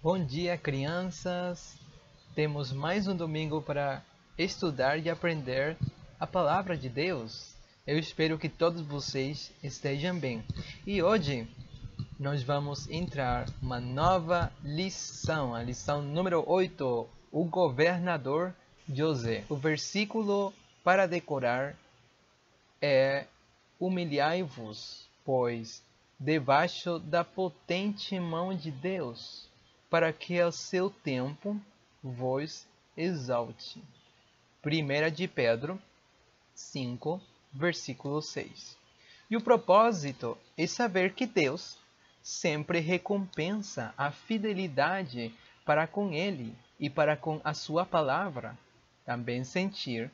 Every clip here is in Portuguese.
Bom dia, crianças! Temos mais um domingo para estudar e aprender a palavra de Deus. Eu espero que todos vocês estejam bem. E hoje nós vamos entrar uma nova lição, a lição número 8, o governador José. O versículo para decorar é: humilhai-vos, pois, debaixo da potente mão de Deus, para que ao seu tempo vos exalte. 1 de Pedro 5, versículo 6. E o propósito é saber que Deus sempre recompensa a fidelidade para com Ele e para com a sua palavra. Também sentir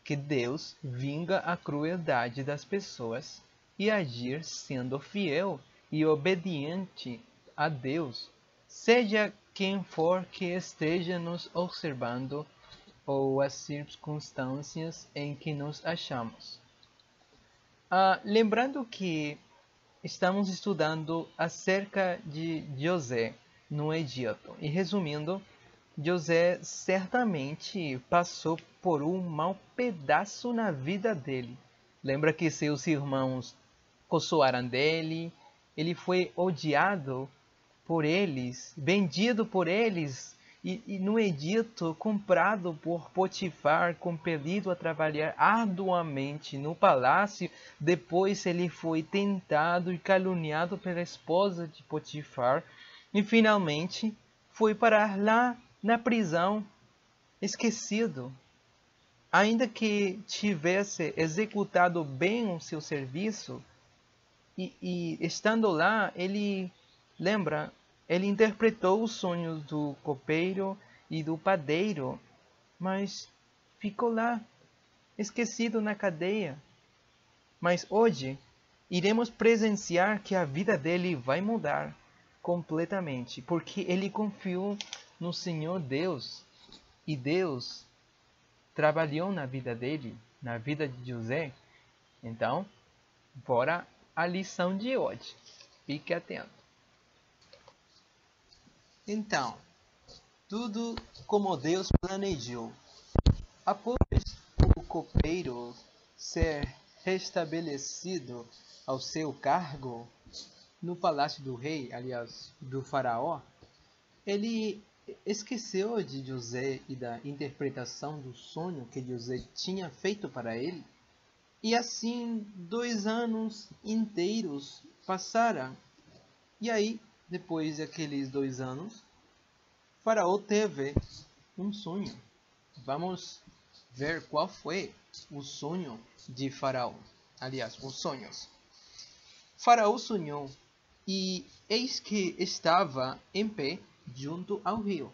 que Deus vinga a crueldade das pessoas e agir sendo fiel e obediente a Deus, seja quem for que esteja nos observando ou as circunstâncias em que nos achamos. Lembrando que estamos estudando acerca de José no Egito. E resumindo, José certamente passou por um mau pedaço na vida dele. Lembra que seus irmãos caçoaram dele, ele foi odiado por eles, vendido por eles, e no Egito comprado por Potifar, compelido a trabalhar arduamente no palácio. Depois ele foi tentado e caluniado pela esposa de Potifar e finalmente foi parar lá na prisão, esquecido. Ainda que tivesse executado bem o seu serviço, e estando lá, ele interpretou os sonhos do copeiro e do padeiro, mas ficou lá, esquecido na cadeia. Mas hoje, iremos presenciar que a vida dele vai mudar completamente, porque ele confiou no Senhor Deus, e Deus trabalhou na vida dele, na vida de José. Então, bora a lição de hoje. Fique atento. Então, tudo como Deus planejou. Após o copeiro ser restabelecido ao seu cargo no palácio do rei, aliás, do faraó, ele esqueceu de José e da interpretação do sonho que José tinha feito para ele. E assim 2 anos inteiros passaram. E aí, depois daqueles 2 anos, Faraó teve um sonho. Vamos ver qual foi o sonho de Faraó. Aliás, os sonhos. Faraó sonhou, e eis que estava em pé junto ao rio.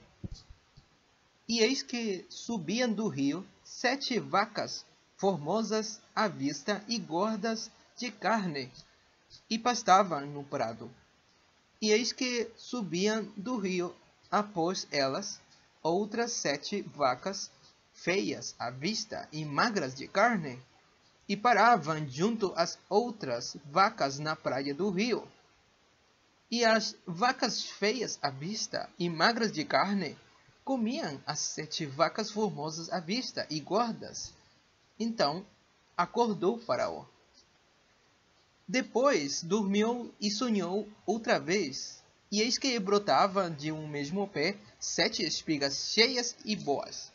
E eis que subiam do rio 7 vacas, formosas à vista e gordas de carne, e pastavam no prado. E eis que subiam do rio após elas outras 7 vacas, feias à vista e magras de carne, e paravam junto às outras vacas na praia do rio. E as vacas feias à vista e magras de carne comiam as 7 vacas formosas à vista e gordas. Então acordou Faraó. Depois dormiu e sonhou outra vez, e eis que brotava de um mesmo pé 7 espigas cheias e boas.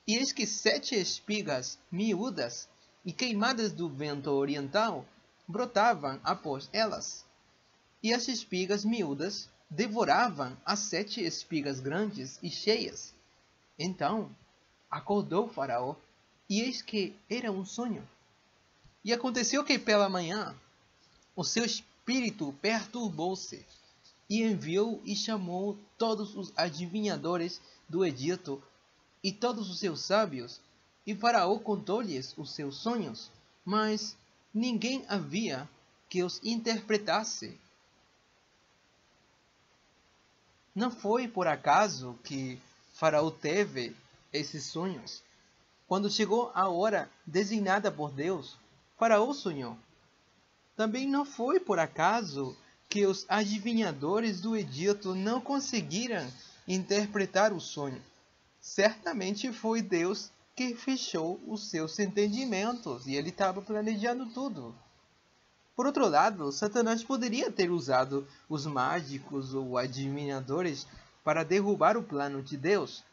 E eis que 7 espigas miúdas e queimadas do vento oriental brotavam após elas. E as espigas miúdas devoravam as 7 espigas grandes e cheias. Então acordou Faraó, e eis que era um sonho. E aconteceu que pela manhã o seu espírito perturbou-se, e enviou e chamou todos os adivinhadores do Egito e todos os seus sábios, e Faraó contou-lhes os seus sonhos, mas ninguém havia que os interpretasse. Não foi por acaso que Faraó teve esses sonhos. Quando chegou a hora designada por Deus, Faraó sonhou. Também não foi por acaso que os adivinhadores do Egito não conseguiram interpretar o sonho. Certamente foi Deus que fechou os seus entendimentos e ele estava planejando tudo. Por outro lado, Satanás poderia ter usado os mágicos ou adivinhadores para derrubar o plano de Deus.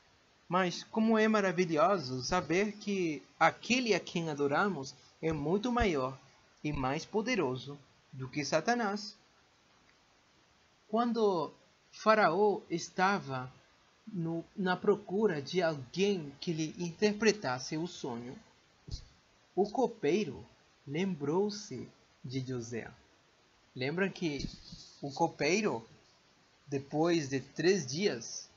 Mas como é maravilhoso saber que aquele a quem adoramos é muito maior e mais poderoso do que Satanás. Quando Faraó estava na procura de alguém que lhe interpretasse o sonho, o copeiro lembrou-se de José. Lembra que o copeiro, depois de 3 dias,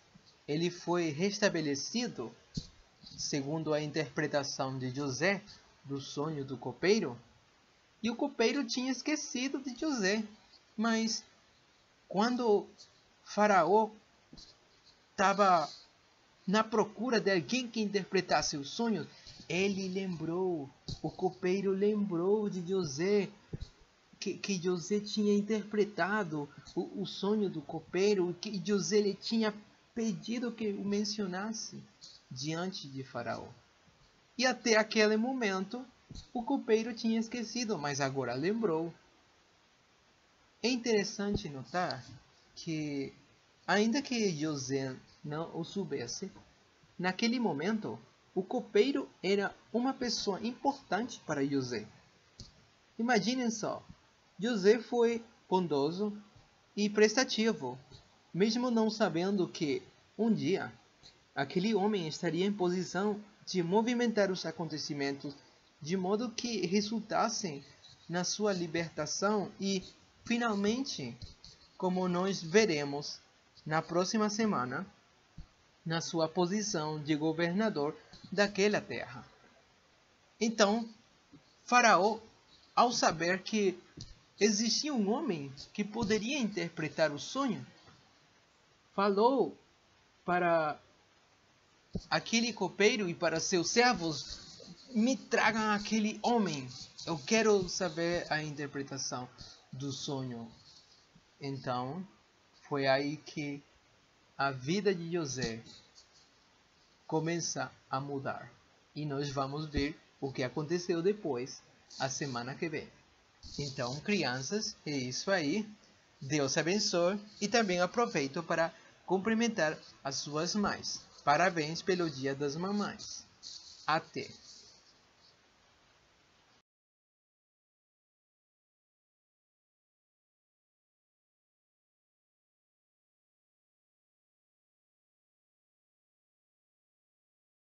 ele foi restabelecido, segundo a interpretação de José do sonho do copeiro? E o copeiro tinha esquecido de José. Mas quando Faraó estava na procura de alguém que interpretasse os sonhos, ele lembrou, o copeiro lembrou de José, que José tinha interpretado o sonho do copeiro, que José lhe tinha pedido que o mencionasse diante de Faraó. E até aquele momento, o copeiro tinha esquecido, mas agora lembrou. É interessante notar que, ainda que José não o soubesse, naquele momento, o copeiro era uma pessoa importante para José. Imaginem só, José foi bondoso e prestativo, mesmo não sabendo que, um dia, aquele homem estaria em posição de movimentar os acontecimentos de modo que resultassem na sua libertação e, finalmente, como nós veremos na próxima semana, na sua posição de governador daquela terra. Então, Faraó, ao saber que existia um homem que poderia interpretar o sonho, falou para aquele copeiro e para seus servos: me tragam aquele homem, eu quero saber a interpretação do sonho. Então, foi aí que a vida de José começa a mudar. E nós vamos ver o que aconteceu depois, a semana que vem. Então, crianças, é isso aí. Deus abençoe e também aproveito para cumprimentar as suas mães. Parabéns pelo Dia das Mamães. Até!